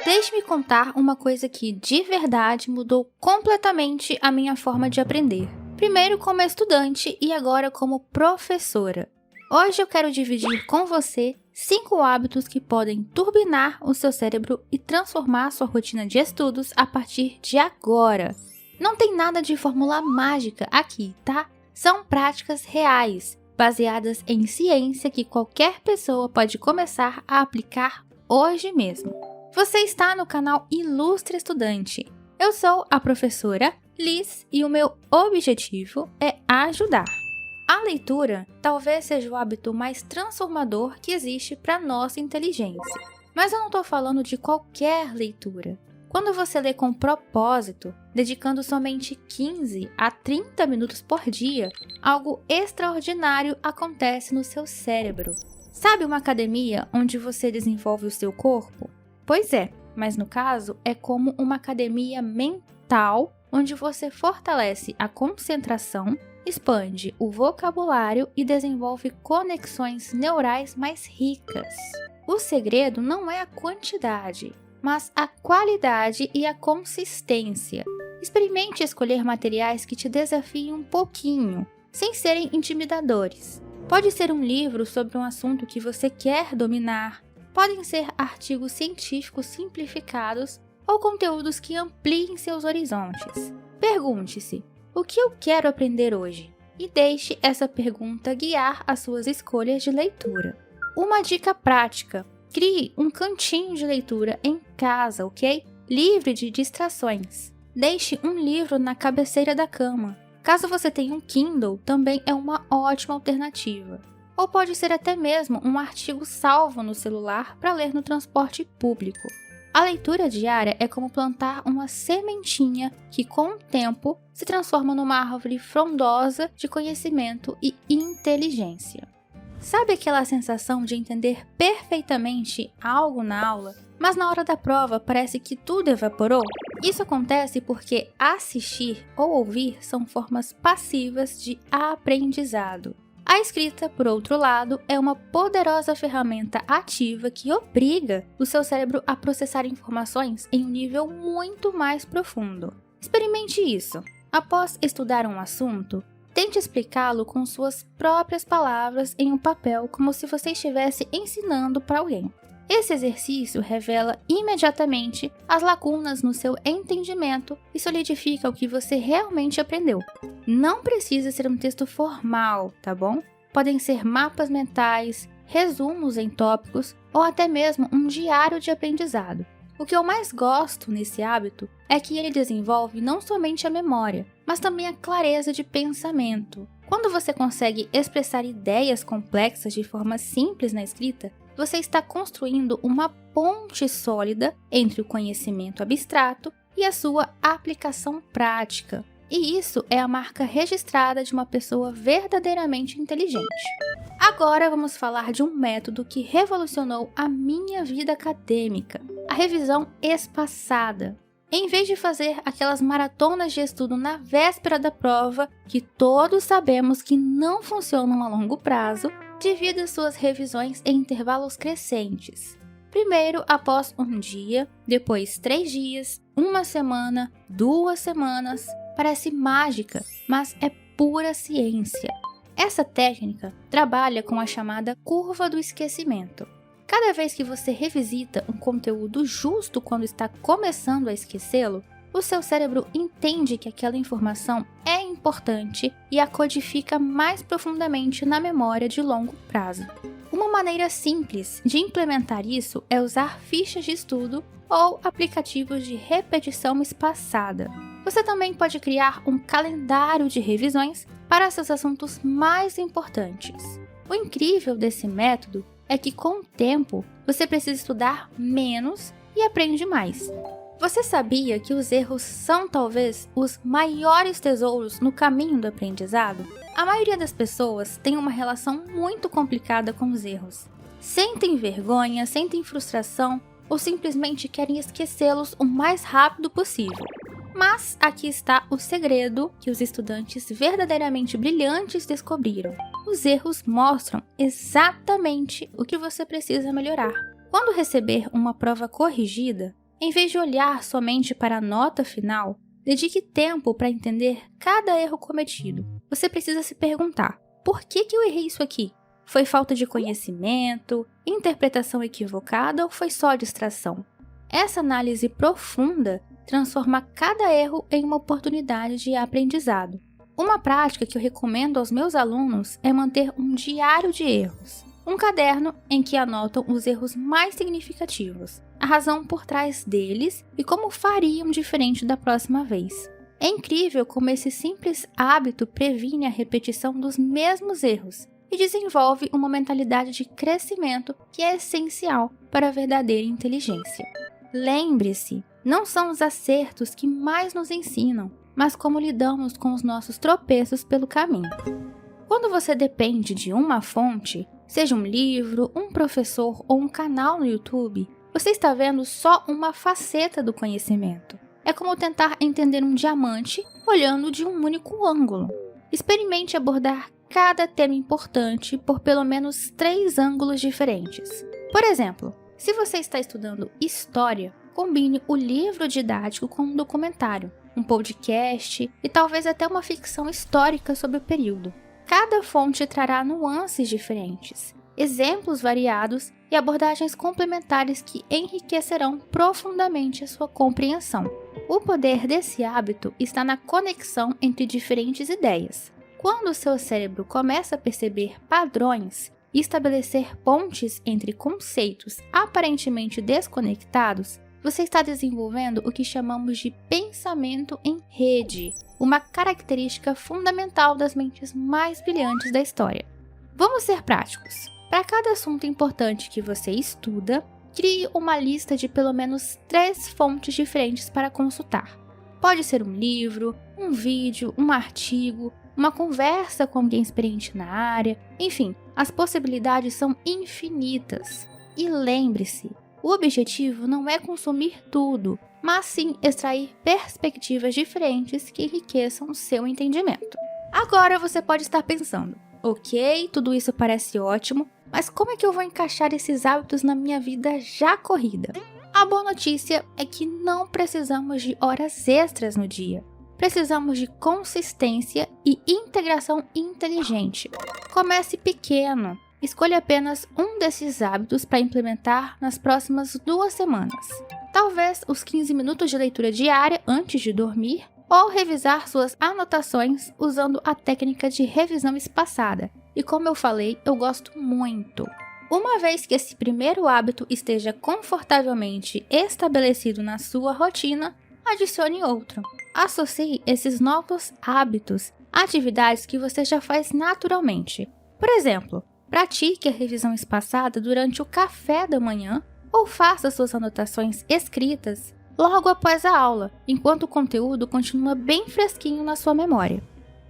Deixe-me contar uma coisa que, de verdade, mudou completamente a minha forma de aprender. Primeiro como estudante e agora como professora. Hoje eu quero dividir com você 5 hábitos que podem turbinar o seu cérebro e transformar sua rotina de estudos a partir de agora. Não tem nada de fórmula mágica aqui, tá? São práticas reais, baseadas em ciência que qualquer pessoa pode começar a aplicar hoje mesmo. Você está no canal Ilustre Estudante. Eu sou a professora Liz e o meu objetivo é ajudar. A leitura talvez seja o hábito mais transformador que existe para nossa inteligência. Mas eu não estou falando de qualquer leitura. Quando você lê com propósito, dedicando somente 15 a 30 minutos por dia, algo extraordinário acontece no seu cérebro. Sabe uma academia onde você desenvolve o seu corpo? Pois é, mas no caso é como uma academia mental, onde você fortalece a concentração, expande o vocabulário e desenvolve conexões neurais mais ricas. O segredo não é a quantidade, mas a qualidade e a consistência. Experimente escolher materiais que te desafiem um pouquinho, sem serem intimidadores. Pode ser um livro sobre um assunto que você quer dominar, podem ser artigos científicos simplificados ou conteúdos que ampliem seus horizontes. Pergunte-se: o que eu quero aprender hoje? E deixe essa pergunta guiar as suas escolhas de leitura. Uma dica prática: crie um cantinho de leitura em casa, ok? Livre de distrações. Deixe um livro na cabeceira da cama. Caso você tenha um Kindle, também é uma ótima alternativa. Ou pode ser até mesmo um artigo salvo no celular para ler no transporte público. A leitura diária é como plantar uma sementinha que, com o tempo, se transforma numa árvore frondosa de conhecimento e inteligência. Sabe aquela sensação de entender perfeitamente algo na aula, mas na hora da prova parece que tudo evaporou? Isso acontece porque assistir ou ouvir são formas passivas de aprendizado. A escrita, por outro lado, é uma poderosa ferramenta ativa que obriga o seu cérebro a processar informações em um nível muito mais profundo. Experimente isso. Após estudar um assunto, tente explicá-lo com suas próprias palavras em um papel, como se você estivesse ensinando para alguém. Esse exercício revela imediatamente as lacunas no seu entendimento e solidifica o que você realmente aprendeu. Não precisa ser um texto formal, tá bom? Podem ser mapas mentais, resumos em tópicos ou até mesmo um diário de aprendizado. O que eu mais gosto nesse hábito é que ele desenvolve não somente a memória, mas também a clareza de pensamento. Quando você consegue expressar ideias complexas de forma simples na escrita, você está construindo uma ponte sólida entre o conhecimento abstrato e a sua aplicação prática. E isso é a marca registrada de uma pessoa verdadeiramente inteligente. Agora vamos falar de um método que revolucionou a minha vida acadêmica: a revisão espaçada. Em vez de fazer aquelas maratonas de estudo na véspera da prova, que todos sabemos que não funcionam a longo prazo, divida suas revisões em intervalos crescentes. Primeiro após um dia, depois 3 dias, 1 semana, 2 semanas. Parece mágica, mas é pura ciência. Essa técnica trabalha com a chamada curva do esquecimento. Cada vez que você revisita um conteúdo justo quando está começando a esquecê-lo, o seu cérebro entende que aquela informação é importante e a codifica mais profundamente na memória de longo prazo. Uma maneira simples de implementar isso é usar fichas de estudo ou aplicativos de repetição espaçada. Você também pode criar um calendário de revisões para seus assuntos mais importantes. O incrível desse método é que, com o tempo, você precisa estudar menos e aprende mais. Você sabia que os erros são talvez os maiores tesouros no caminho do aprendizado? A maioria das pessoas tem uma relação muito complicada com os erros. Sentem vergonha, sentem frustração ou simplesmente querem esquecê-los o mais rápido possível. Mas aqui está o segredo que os estudantes verdadeiramente brilhantes descobriram. Os erros mostram exatamente o que você precisa melhorar. Quando receber uma prova corrigida, Em vez de olhar somente para a nota final, dedique tempo para entender cada erro cometido. Você precisa se perguntar: por que eu errei isso aqui? Foi falta de conhecimento, interpretação equivocada ou foi só distração? Essa análise profunda transforma cada erro em uma oportunidade de aprendizado. Uma prática que eu recomendo aos meus alunos é manter um diário de erros, um caderno em que anotam os erros mais significativos, a razão por trás deles e como fariam diferente da próxima vez. É incrível como esse simples hábito previne a repetição dos mesmos erros e desenvolve uma mentalidade de crescimento que é essencial para a verdadeira inteligência. Lembre-se, não são os acertos que mais nos ensinam, mas como lidamos com os nossos tropeços pelo caminho. Quando você depende de uma fonte, seja um livro, um professor ou um canal no YouTube, você está vendo só uma faceta do conhecimento. É como tentar entender um diamante olhando de um único ângulo. Experimente abordar cada tema importante por pelo menos 3 ângulos diferentes. Por exemplo, se você está estudando história, combine o livro didático com um documentário, um podcast e talvez até uma ficção histórica sobre o período. Cada fonte trará nuances diferentes, exemplos variados e abordagens complementares que enriquecerão profundamente a sua compreensão. O poder desse hábito está na conexão entre diferentes ideias. Quando o seu cérebro começa a perceber padrões e estabelecer pontes entre conceitos aparentemente desconectados, você está desenvolvendo o que chamamos de pensamento em rede, uma característica fundamental das mentes mais brilhantes da história. Vamos ser práticos. Para cada assunto importante que você estuda, crie uma lista de pelo menos 3 fontes diferentes para consultar. Pode ser um livro, um vídeo, um artigo, uma conversa com alguém experiente na área, enfim, as possibilidades são infinitas. E lembre-se, o objetivo não é consumir tudo, mas sim extrair perspectivas diferentes que enriqueçam o seu entendimento. Agora você pode estar pensando: ok, tudo isso parece ótimo, mas como é que eu vou encaixar esses hábitos na minha vida já corrida? A boa notícia é que não precisamos de horas extras no dia. Precisamos de consistência e integração inteligente. Comece pequeno. Escolha apenas um desses hábitos para implementar nas próximas 2 semanas. Talvez os 15 minutos de leitura diária antes de dormir, ou revisar suas anotações usando a técnica de revisão espaçada. E como eu falei, eu gosto muito. Uma vez que esse primeiro hábito esteja confortavelmente estabelecido na sua rotina, adicione outro. Associe esses novos hábitos a atividades que você já faz naturalmente. Por exemplo, pratique a revisão espaçada durante o café da manhã ou faça suas anotações escritas logo após a aula, enquanto o conteúdo continua bem fresquinho na sua memória.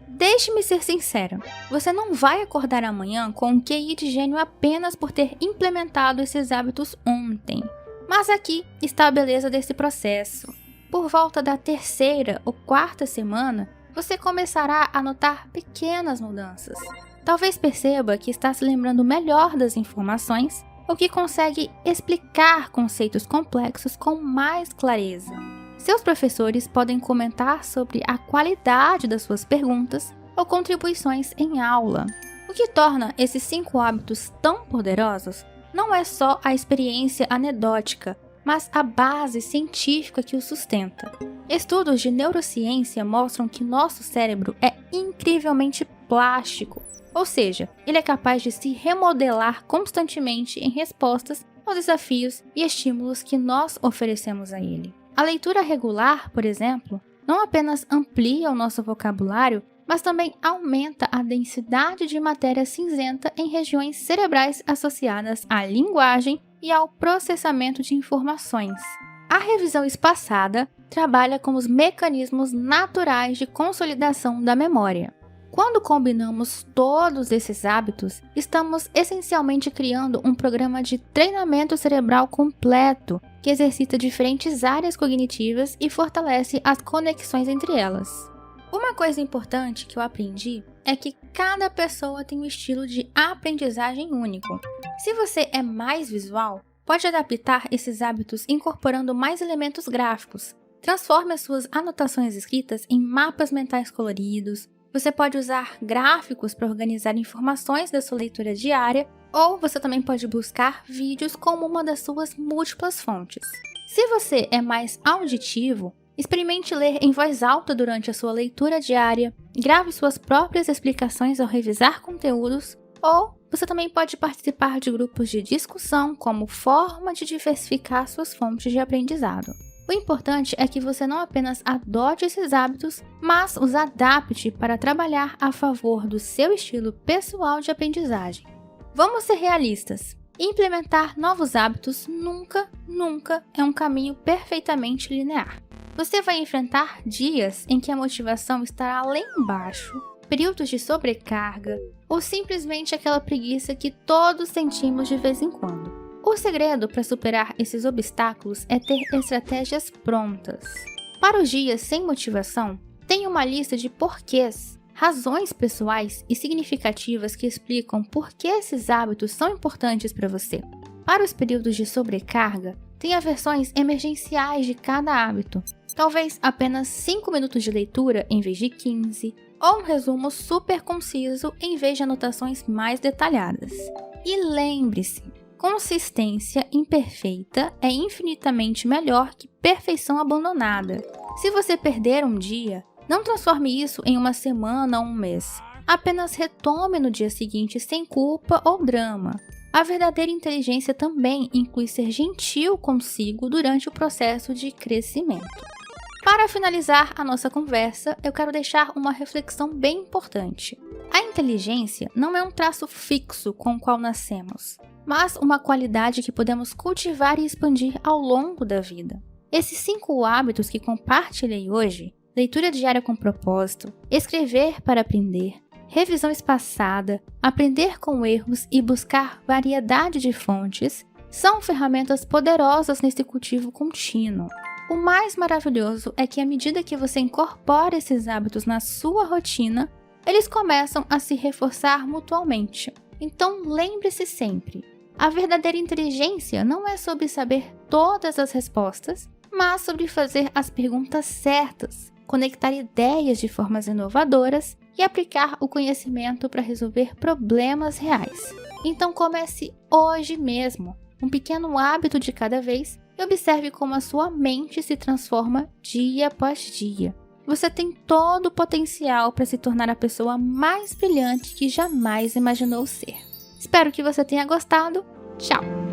Deixe-me ser sincera, você não vai acordar amanhã com um QI de gênio apenas por ter implementado esses hábitos ontem. Mas aqui está a beleza desse processo. Por volta da 3ª ou 4ª semana, você começará a notar pequenas mudanças. Talvez perceba que está se lembrando melhor das informações ou que consegue explicar conceitos complexos com mais clareza. Seus professores podem comentar sobre a qualidade das suas perguntas ou contribuições em aula. O que torna esses 5 hábitos tão poderosos não é só a experiência anedótica, mas a base científica que o sustenta. Estudos de neurociência mostram que nosso cérebro é incrivelmente plástico, ou seja, ele é capaz de se remodelar constantemente em respostas aos desafios e estímulos que nós oferecemos a ele. A leitura regular, por exemplo, não apenas amplia o nosso vocabulário, mas também aumenta a densidade de matéria cinzenta em regiões cerebrais associadas à linguagem e ao processamento de informações. A revisão espaçada trabalha com os mecanismos naturais de consolidação da memória. Quando combinamos todos esses hábitos, estamos essencialmente criando um programa de treinamento cerebral completo que exercita diferentes áreas cognitivas e fortalece as conexões entre elas. Uma coisa importante que eu aprendi é que cada pessoa tem um estilo de aprendizagem único. Se você é mais visual, Pode adaptar esses hábitos incorporando mais elementos gráficos. Transforme as suas anotações escritas em mapas mentais coloridos. Você pode usar gráficos para organizar informações da sua leitura diária, ou você também pode buscar vídeos como uma das suas múltiplas fontes. Se você é mais auditivo, experimente ler em voz alta durante a sua leitura diária, grave suas próprias explicações ao revisar conteúdos, ou você também pode participar de grupos de discussão como forma de diversificar suas fontes de aprendizado. O importante é que você não apenas adote esses hábitos, mas os adapte para trabalhar a favor do seu estilo pessoal de aprendizagem. Vamos ser realistas. Implementar novos hábitos nunca é um caminho perfeitamente linear. Você vai enfrentar dias em que a motivação estará lá embaixo, períodos de sobrecarga ou simplesmente aquela preguiça que todos sentimos de vez em quando. O segredo para superar esses obstáculos é ter estratégias prontas. Para os dias sem motivação, tenha uma lista de porquês, razões pessoais e significativas que explicam por que esses hábitos são importantes para você. Para os períodos de sobrecarga, tenha versões emergenciais de cada hábito. Talvez apenas 5 minutos de leitura em vez de 15, ou um resumo super conciso em vez de anotações mais detalhadas. E lembre-se, consistência imperfeita é infinitamente melhor que perfeição abandonada. Se você perder um dia, não transforme isso em uma semana ou um mês. Apenas retome no dia seguinte sem culpa ou drama. A verdadeira inteligência também inclui ser gentil consigo durante o processo de crescimento. Para finalizar a nossa conversa, eu quero deixar uma reflexão bem importante. A inteligência não é um traço fixo com o qual nascemos, mas uma qualidade que podemos cultivar e expandir ao longo da vida. Esses 5 hábitos que compartilhei hoje, leitura diária com propósito, escrever para aprender, revisão espaçada, aprender com erros e buscar variedade de fontes, são ferramentas poderosas nesse cultivo contínuo. O mais maravilhoso é que à medida que você incorpora esses hábitos na sua rotina, eles começam a se reforçar mutuamente. Então lembre-se sempre, a verdadeira inteligência não é sobre saber todas as respostas, mas sobre fazer as perguntas certas, conectar ideias de formas inovadoras e aplicar o conhecimento para resolver problemas reais. Então comece hoje mesmo, um pequeno hábito de cada vez, e observe como a sua mente se transforma dia após dia. Você tem todo o potencial para se tornar a pessoa mais brilhante que jamais imaginou ser. Espero que você tenha gostado. Tchau!